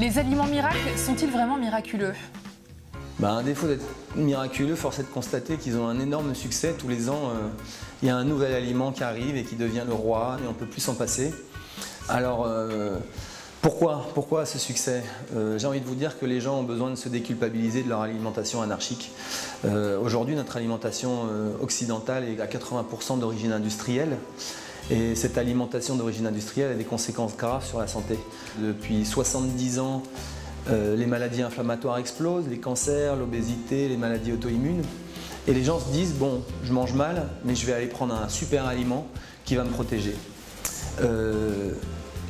Les aliments miracles sont-ils vraiment miraculeux? À défaut d'être miraculeux, force est de constater qu'ils ont un énorme succès. Tous les ans, il y a un nouvel aliment qui arrive et qui devient le roi et on ne peut plus s'en passer. Alors, pourquoi ce succès? J'ai envie de vous dire que les gens ont besoin de se déculpabiliser de leur alimentation anarchique. Aujourd'hui, notre alimentation occidentale est à 80% d'origine industrielle. Et cette alimentation d'origine industrielle a des conséquences graves sur la santé. Depuis 70 ans, les maladies inflammatoires explosent, les cancers, l'obésité, les maladies auto-immunes. Et les gens se disent, bon, je mange mal, mais je vais aller prendre un super aliment qui va me protéger.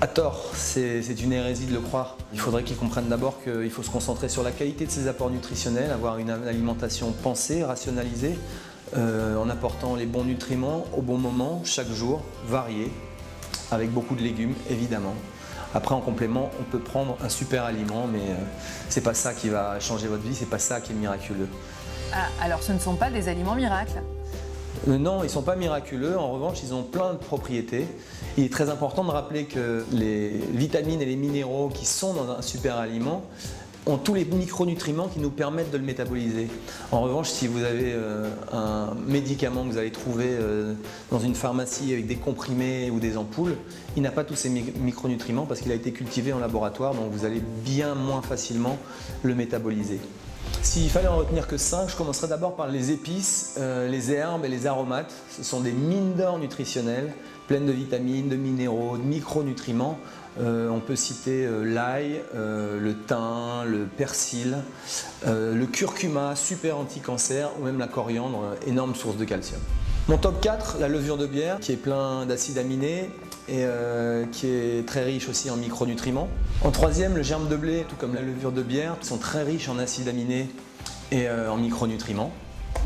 À tort, c'est une hérésie de le croire. Il faudrait qu'ils comprennent d'abord qu'il faut se concentrer sur la qualité de ses apports nutritionnels, avoir une alimentation pensée, rationalisée, en apportant les bons nutriments au bon moment, chaque jour, variés, avec beaucoup de légumes, évidemment. Après, en complément, on peut prendre un super aliment, mais c'est pas ça qui va changer votre vie, c'est pas ça qui est miraculeux. Ah, alors ce ne sont pas des aliments miracles? Non, ils ne sont pas miraculeux. En revanche, ils ont plein de propriétés. Il est très important de rappeler que les vitamines et les minéraux qui sont dans un super aliment ont tous les micronutriments qui nous permettent de le métaboliser. En revanche, si vous avez un médicament que vous allez trouver dans une pharmacie avec des comprimés ou des ampoules, il n'a pas tous ces micronutriments parce qu'il a été cultivé en laboratoire, donc vous allez bien moins facilement le métaboliser. S'il fallait en retenir que 5, je commencerai d'abord par les épices, les herbes et les aromates. Ce sont des mines d'or nutritionnelles, pleines de vitamines, de minéraux, de micronutriments. On peut citer l'ail, le thym, le persil, le curcuma, super anti-cancer, ou même la coriandre, énorme source de calcium. Mon top 4, la levure de bière, qui est plein d'acides aminés et qui est très riche aussi en micronutriments. En troisième, le germe de blé, tout comme la levure de bière, sont très riches en acides aminés et en micronutriments.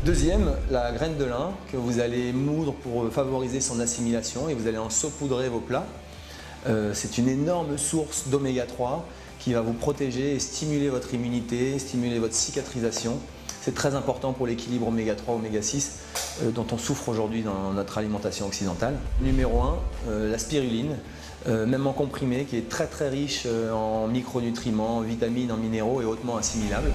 Deuxième, la graine de lin, que vous allez moudre pour favoriser son assimilation et vous allez en saupoudrer vos plats. C'est une énorme source d'oméga 3 qui va vous protéger et stimuler votre immunité, stimuler votre cicatrisation. C'est très important pour l'équilibre oméga 3, oméga 6 dont on souffre aujourd'hui dans notre alimentation occidentale. Numéro 1, la spiruline, même en comprimé, qui est très riche en micronutriments, en vitamines, en minéraux et hautement assimilable.